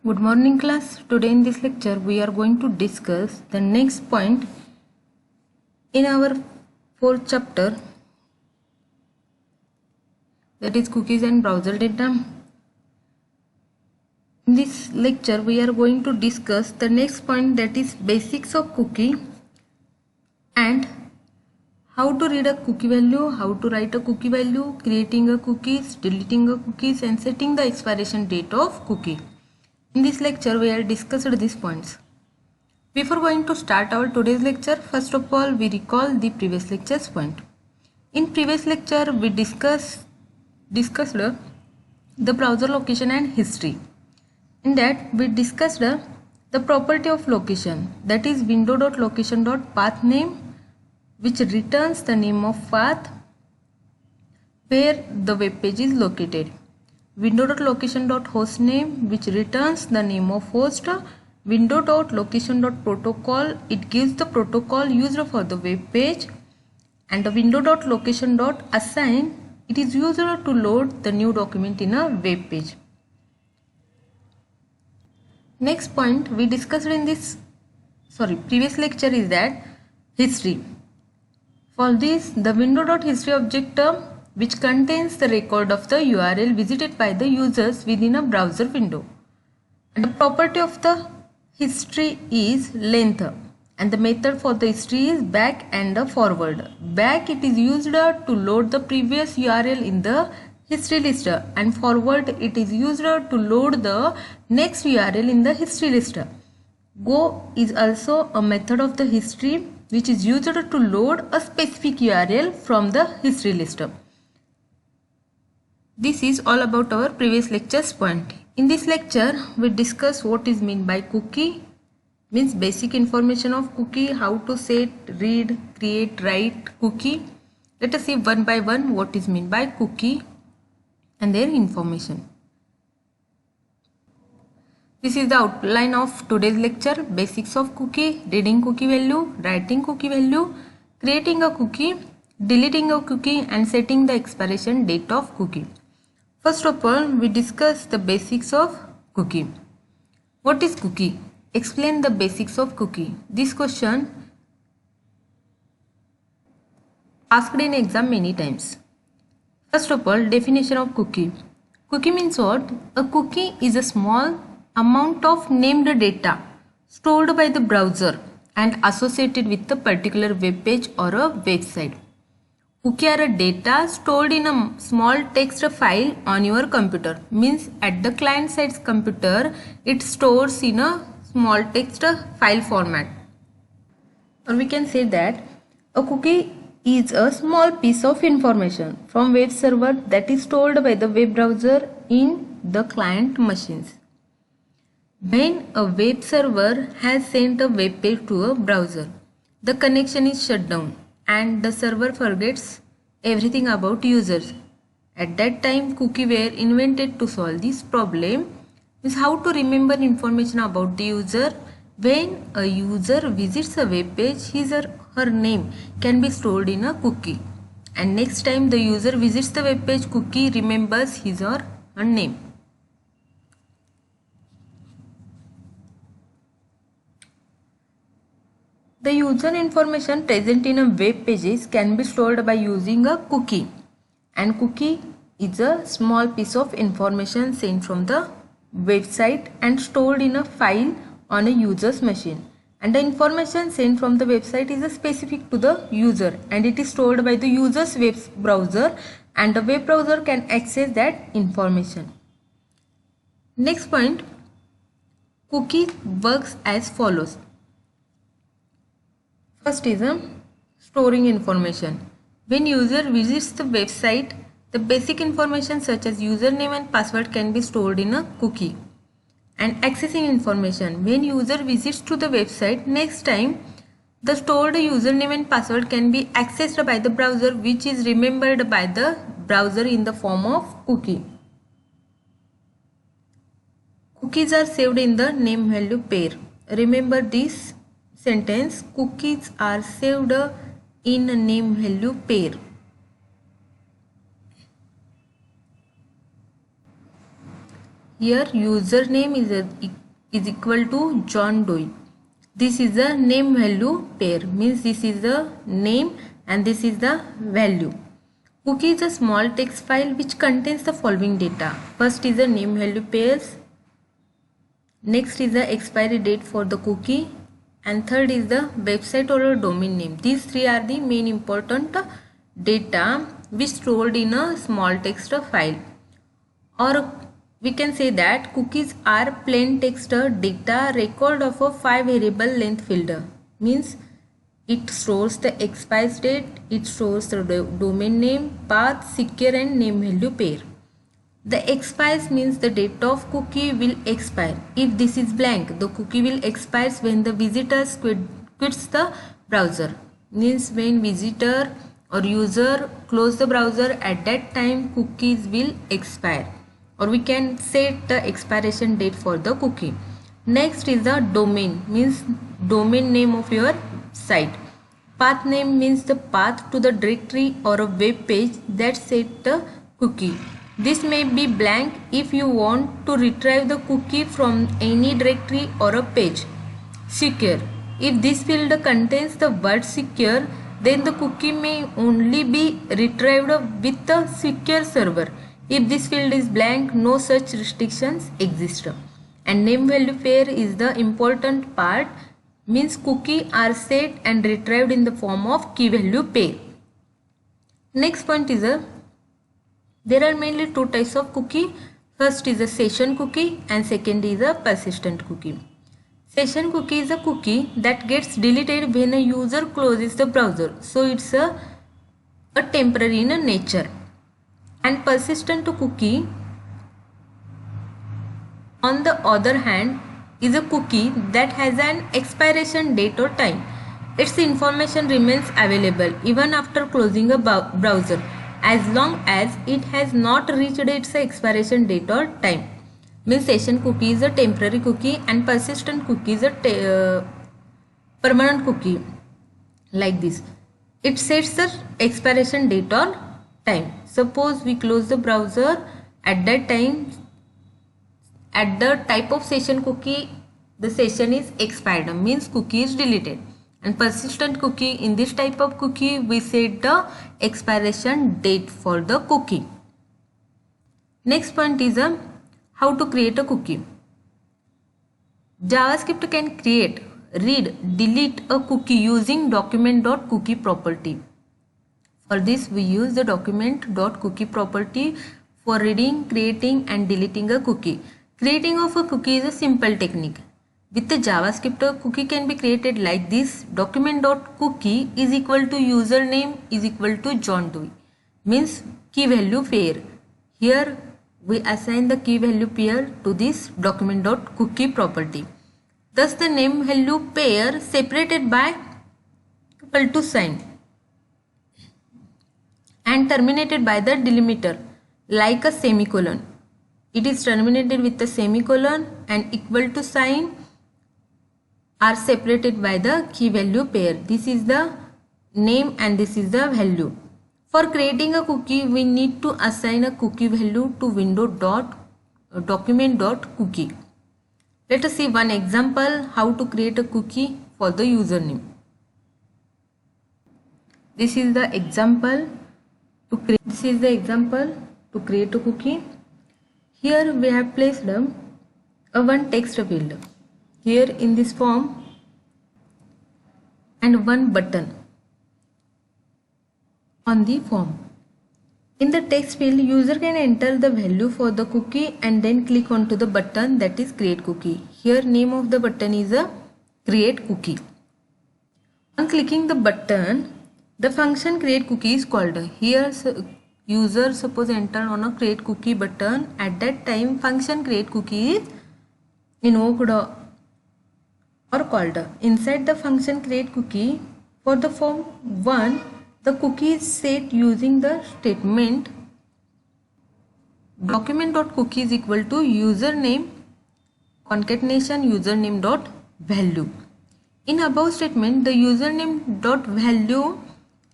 Good morning class. Today in this lecture we are going to discuss the next point in our fourth chapter, that is cookies and browser data. In this lecture we are going to discuss the next point, that is basics of cookie and how to read a cookie value, how to write a cookie value, creating a cookies, deleting a cookies and setting the expiration date of cookie. In this lecture we have discussed these points. Before going to start our today's lecture, first of all we recall the previous lecture's point. In previous lecture we discussed the browser location and history. In that we discussed the property of location, that is window.location.pathname, which returns the name of path where the web page is located. Window.location.hostname, which returns the name of host. Window.location.protocol, it gives the protocol used for the web page. And the window.location.assign, it is used to load the new document in a web page. Next point we discussed in this previous lecture is that history. For this, the window.history object which contains the record of the URL visited by the users within a browser window. And the property of the history is length, and the method for the history is back and forward. Back, it is used to load the previous URL in the history list, and forward it is used to load the next URL in the history list. Go is also a method of the history which is used to load a specific URL from the history list. This is all about our previous lecture's point. In this lecture we discuss what is meant by cookie, means basic information of cookie, how to set, read, create, write cookie. Let us see one by one what is meant by cookie and their information. This is the outline of today's lecture: basics of cookie, reading cookie value, writing cookie value, creating a cookie, deleting a cookie and setting the expiration date of cookie. First of all, we discuss the basics of cookie. What is cookie? Explain the basics of cookie. This question asked in exam many times. First of all, definition of cookie. Cookie means what? A cookie is a small amount of named data stored by the browser and associated with a particular web page or a website. Cookie are a data stored in a small text file on your computer. Means at the client side's computer, it stores in a small text file format. Or we can say that a cookie is a small piece of information from web server that is stored by the web browser in the client machines. When a web server has sent a web page to a browser, the connection is shut down and the server forgets everything about users. At that time, cookies were invented to solve this problem. Is how to remember information about the user. When a user visits a web page, his or her name can be stored in a cookie, and next time the user visits the web page, cookie remembers his or her name. The user information present in a web pages can be stored by using a cookie, and cookie is a small piece of information sent from the website and stored in a file on a user's machine, and the information sent from the website is specific to the user and it is stored by the user's web browser, and the web browser can access that information. Next point, cookie works as follows. First is storing information. When user visits the website, the basic information such as username and password can be stored in a cookie. And accessing information. When user visits to the website, next time the stored username and password can be accessed by the browser, which is remembered by the browser in the form of cookie. Cookies are saved in the name value pair. Remember this sentence: cookies are saved in a name value pair. Here username is is equal to John Doe. This is the name value pair, means this is the name and this is the value. Cookie is a small text file which contains the following data. First is the name value pairs, next is the expiry date for the cookie, and third is the website or a domain name. These three are the main important data which stored in a small text file. Or we can say that cookies are plain text data record of a 5 variable length field. Means it stores the expiry date, it stores the domain name, path, secure and name value pair. The expires means the date of cookie will expire. If this is blank, the cookie will expire when the visitor quits the browser. Means when visitor or user close the browser, at that time cookies will expire. Or we can set the expiration date for the cookie. Next is the domain, means domain name of your site. Path name means the path to the directory or a web page that set the cookie. This may be blank if you want to retrieve the cookie from any directory or a page. Secure. If this field contains the word secure, then the cookie may only be retrieved with the secure server. If this field is blank, no such restrictions exist. And name value pair is the important part, means cookie are set and retrieved in the form of key value pair. Next point is there are mainly two types of cookie. First is a session cookie and second is a persistent cookie. Session cookie is a cookie that gets deleted when a user closes the browser. So it's a temporary in nature. And persistent cookie, on the other hand, is a cookie that has an expiration date or time. Its information remains available even after closing a browser, as long as it has not reached its expiration date or time. Means session cookie is a temporary cookie and persistent cookie is a permanent cookie. Like this, it sets the expiration date or time. Suppose we close the browser, at that time, at the type of session cookie, the session is expired, means cookie is deleted. And persistent cookie, in this type of cookie, we set the expiration date for the cookie. Next point is how to create a cookie. JavaScript can create, read, delete a cookie using document.cookie property. For this, we use the document.cookie property for reading, creating and deleting a cookie. Creating of a cookie is a simple technique. With the JavaScript, a cookie can be created like this. Document.cookie is equal to username is equal to John Doe. Means key value pair. Here we assign the key value pair to this document.cookie property. Thus the name value pair separated by equal to sign and terminated by the delimiter like a semicolon. It is terminated with a semicolon and equal to sign are separated by the key value pair. This is the name and this is the value. For creating a cookie, we need to assign a cookie value to window.document.cookie. Let us see one example how to create a cookie for the username. This is the example to create a cookie. Here we have placed a one text field here in this form and one button on the form. In the text field, user can enter the value for the cookie and then click onto the button, that is create cookie. Here name of the button is a create cookie. On clicking the button, the function create cookie is called. Here user suppose enter on a create cookie button, at that time function create cookie is invoked or called. Inside the function create cookie, for the form 1, the cookie is set using the statement document.cookie is equal to username concatenation username dot value. In above statement, the username dot value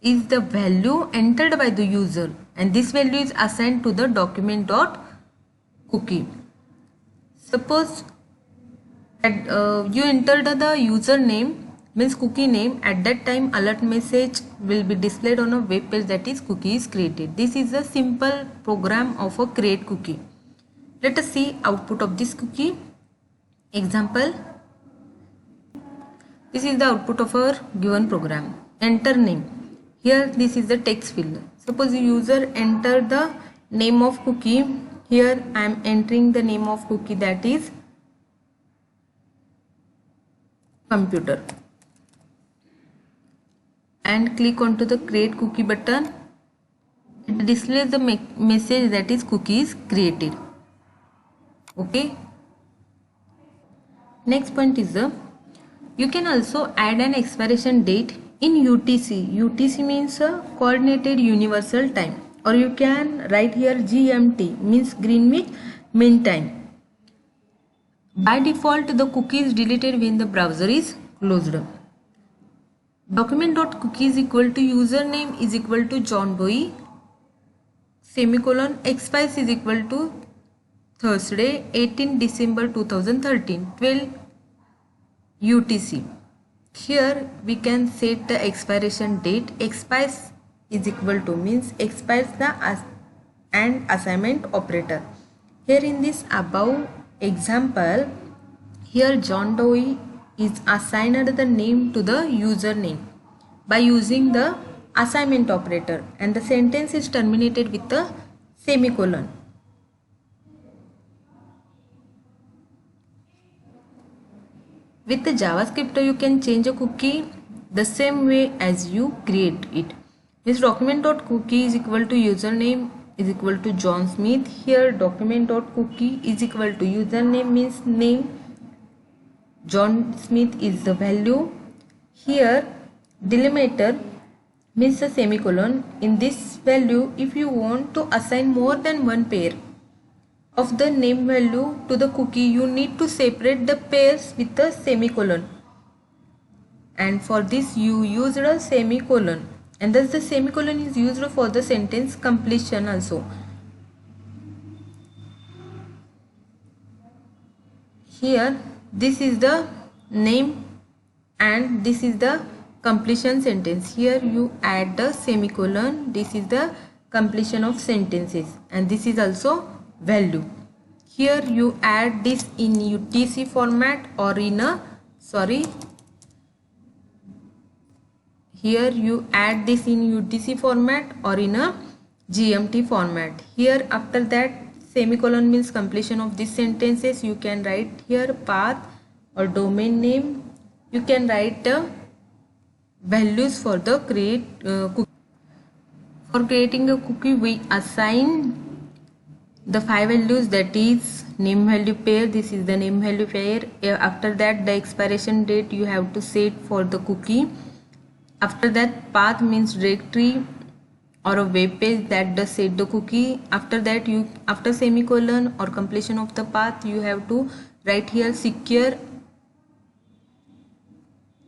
is the value entered by the user and this value is assigned to the document dot cookie. Suppose You entered the username means cookie name. At that time alert message will be displayed on a web page, that is cookie is created. This is a simple program of a create cookie. Let us see output of this cookie. Example, this is the output of our given program. Enter name. Here this is the text field. Suppose the user enter the name of cookie. Here I am entering the name of cookie, that is computer, and click onto the create cookie button. It displays the message that is cookie is created. Okay. Next point is you can also add an expiration date in UTC. UTC means coordinated universal time, or you can write here GMT means Greenwich Mean Time. By default the cookie is deleted when the browser is closed. Document.cookie is equal to username is equal to John Doe semicolon expires is equal to Thursday 18 December 2013 12 UTC. Here we can set the expiration date. Expires is equal to means expires the and assignment operator. Here in this above example, here John Doe is assigned the name to the username by using the assignment operator, and the sentence is terminated with a semicolon. With the JavaScript you can change a cookie the same way as you create it. This document.cookie is equal to username is equal to John Smith. Here document.cookie is equal to username means name, John Smith is the value. Here delimiter means a semicolon. In this value, if you want to assign more than one pair of the name value to the cookie, you need to separate the pairs with a semicolon, and for this you used a semicolon, and thus the semicolon is used for the sentence completion also. Here this is the name and this is the completion sentence. Here you add the semicolon, this is the completion of sentences, and this is also value. Here you add this in UTC format or in a here you add this in UTC format or in a GMT format. Here after that semicolon means completion of these sentences. You can write here path or domain name. You can write values for the cookie. For creating a cookie we assign the 5 values, that is name value pair, this is the name value pair. After that the expiration date you have to set for the cookie. After that path means directory or a web page that does set the cookie. After that you after semicolon or completion of the path you have to write here secure.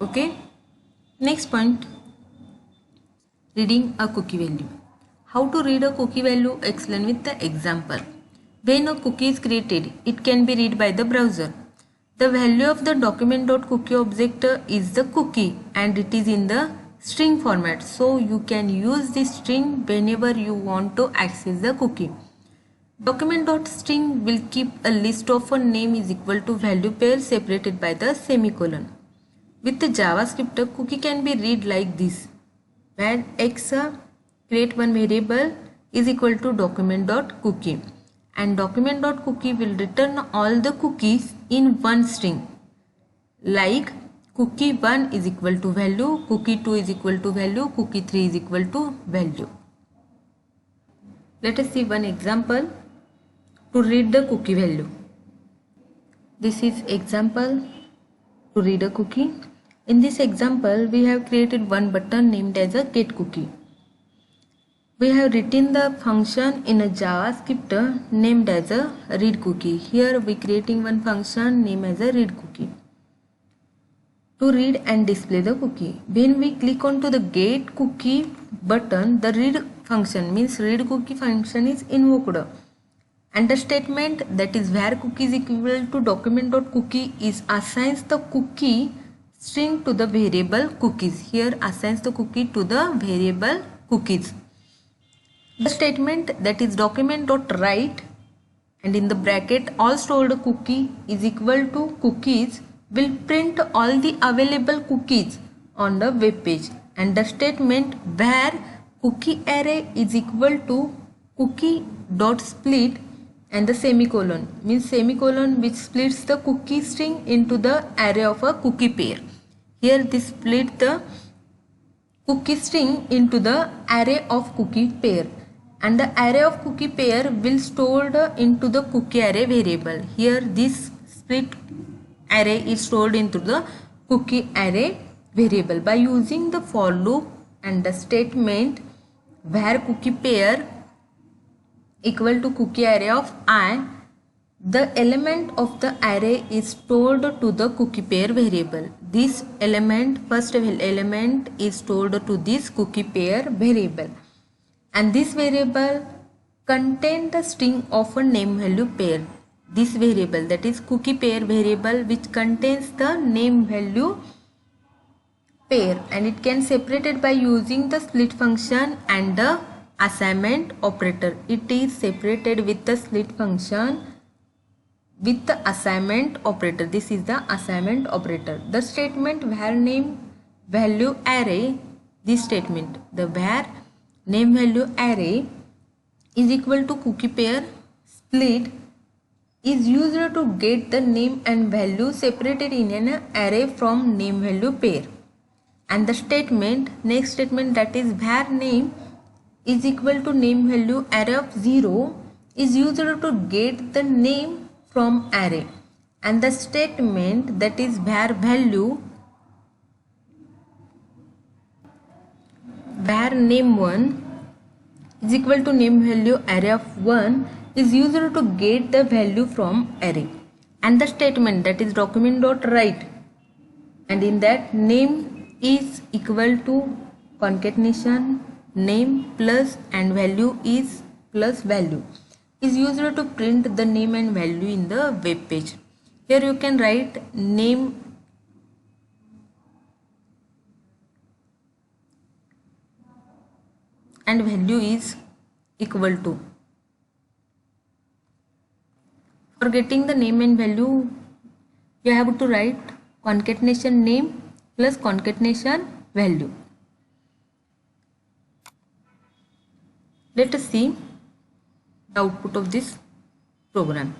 Okay. Next point, reading a cookie value. How to read a cookie value? Explain with the example. When a cookie is created, it can be read by the browser. The value of the document.cookie object is the cookie and it is in the string format. So you can use this string whenever you want to access the cookie. Document.string will keep a list of a name is equal to value pair separated by the semicolon. With the JavaScript, a cookie can be read like this, where x create one variable is equal to document.cookie, and document.cookie will return all the cookies in one string, like cookie 1 is equal to value, cookie 2 is equal to value, cookie 3 is equal to value. Let us see one example to read the cookie value. This is example to read a cookie. In this example, we have created one button named as a getCookie. We have written the function in a JavaScript named as a readCookie. Here we creating one function named as a readCookie to read and display the cookie. When we click onto the getCookie button, the read function means readCookie function is invoked, And the statement that is where cookie is equal to document.cookie is assigns the cookie string to the variable cookies. Here assigns the cookie to the variable cookies. The statement that is document.write and in the bracket all stored cookie is equal to cookies will print all the available cookies on the web page. And the statement where cookie array is equal to cookie dot split and the semicolon means semicolon which splits the cookie string into the array of a cookie pair. Here this split the cookie string into the array of cookie pair, and the array of cookie pair will stored into the cookie array variable. Here this split array is stored into the cookie array variable by using the for loop and the statement where cookie pair equal to cookie array of I. The element of the array is stored to the cookie pair variable. This element, first element is stored to this cookie pair variable, and this variable contains the string of a name value pair. This variable, that is cookie pair variable, which contains the name value pair, and it can separate it by using the split function and the assignment operator. It is separated with the split function with the assignment operator. This is the assignment operator. The statement where name value array, this statement, the where name value array is equal to cookie pair split is used to get the name and value separated in an array from name value pair. And the statement, next statement, that is where name is equal to name value array of 0 is used to get the name from array. And the statement that is where value where name 1 is equal to name value array of 1 is used to get the value from array. And the statement that is document.write, and in that name is equal to concatenation name plus and value is plus value is used to print the name and value in the web page. Here you can write name and value is equal to. For getting the name and value, you have to write concatenation name plus concatenation value. Let us see the output of this program.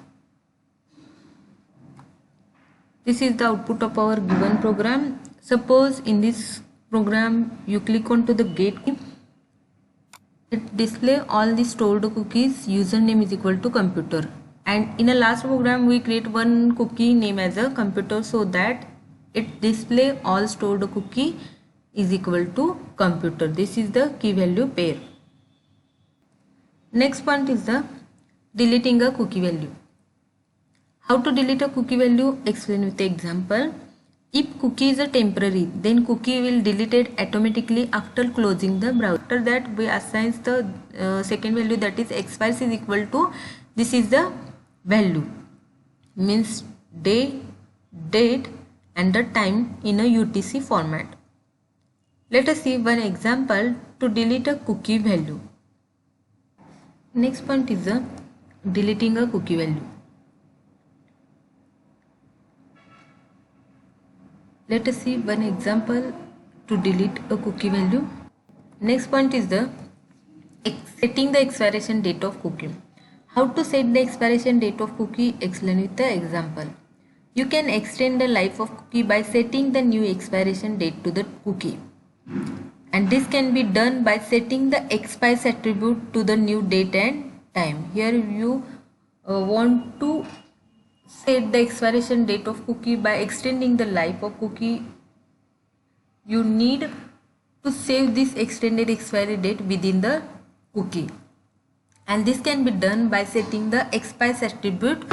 This is the output of our given program. Suppose in this program you click on to the get key. It display all the stored cookies. Username is equal to computer, and in a last program we create one cookie name as a computer, so that it display all stored cookie is equal to computer. This is the key value pair. Next point is the deleting a cookie value. How to delete a cookie value? Explain with the example. If cookie is a temporary, then cookie will delete it automatically after closing the browser. After that we assign the second value, that is expires is equal to, this is the value, means day, date and the time in a UTC format. Let us see one example to delete a cookie value. Next point is the deleting a cookie value. Let us see one example to delete a cookie value. Next point is the setting the expiration date of cookie. How to set the expiration date of cookie? Explain with the example. You can extend the life of cookie by setting the new expiration date to the cookie. And this can be done by setting the expires attribute to the new date and time. Here you want to set the expiration date of cookie by extending the life of cookie. You need to save this extended expiry date within the cookie, and this can be done by setting the expires attribute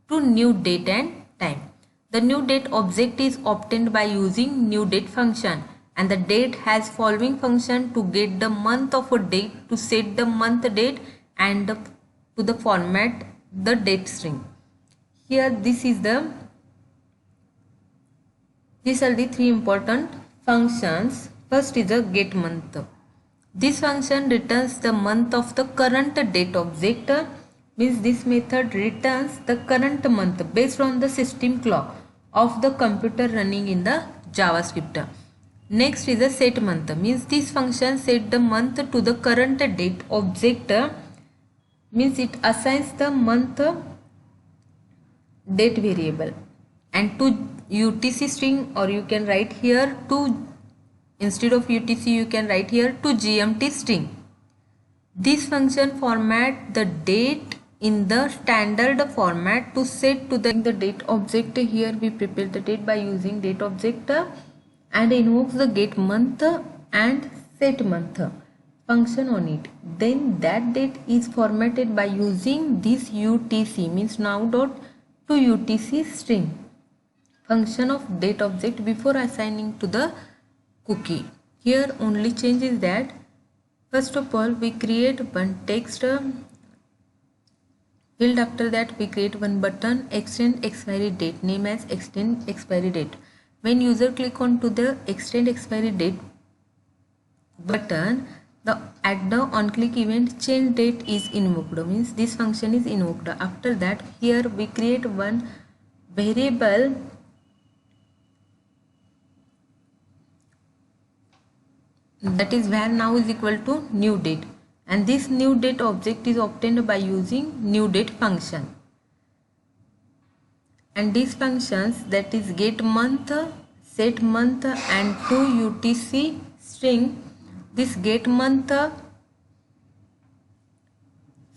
to new date and time. The new date object is obtained by using new date function, and the date has following function to get the month of a date, to set the month date and to the format the date string. Here these are the three important functions. First is a get month. This function returns the month of the current date object. Means this method returns the current month based on the system clock of the computer running in the JavaScript. Next is a set month. Means this function set the month to the current date object. Means it assigns the month date variable, and to UTC string, or you can write here to, instead of UTC you can write here to GMT string. This function format the date in the standard format to set to the date object. Here we prepare the date by using date object and invokes the get month and set month function on it. Then that date is formatted by using this UTC, means now dot to UTC string function of date object before assigning to the cookie. Here only change is that first of all we create one text field. After that we create one button, extend expiry date, name as extend expiry date. When user click on to the extend expiry date button, at the on click event change date is invoked, means this function is invoked. After that here we create one variable that is var now is equal to new date, and this new date object is obtained by using new date function. And these functions, that is get month, set month and to UTC string, this get month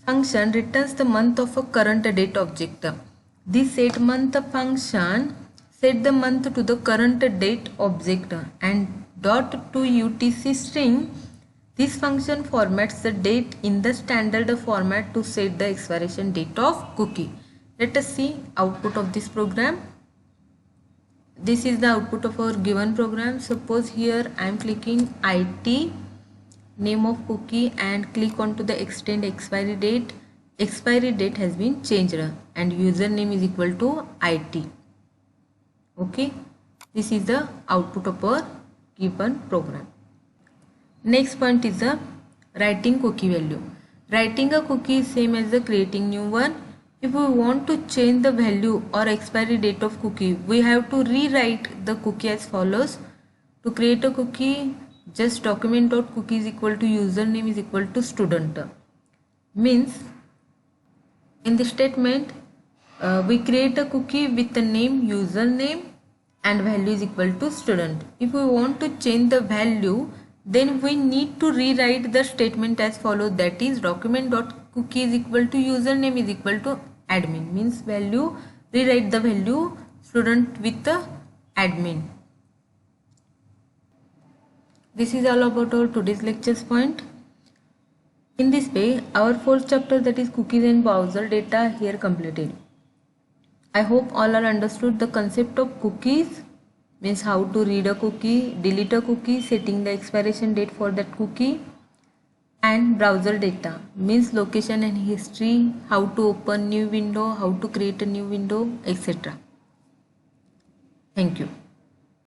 function returns the month of a current date object. This set month function set the month to the current date object, and dot to UTC string, this function formats the date in the standard format to set the expiration date of cookie. Let us see output of this program. This is the output of our given program. Suppose here I am clicking IT name of cookie and click on to the extend expiry date. Expiry date has been changed and username is equal to IT. Okay, this is the output of our given program. Next point is the writing cookie value. Writing a cookie is same as the creating new one. If we want to change the value or expiry date of cookie, we have to rewrite the cookie as follows. To create a cookie, just document.cookie is equal to username is equal to student. Means in this statement we create a cookie with the name username and value is equal to student. If we want to change the value, then we need to rewrite the statement as follows, that is document.cookie is equal to username is equal to admin, means value, rewrite the value student with the admin. This is all about our today's lecture's point. In this way, our fourth chapter, that is cookies and browser data, here completed. I hope all are understood the concept of cookies, means how to read a cookie, delete a cookie, setting the expiration date for that cookie, and browser data means location and history, how to open new window, how to create a new window, etc. Thank you.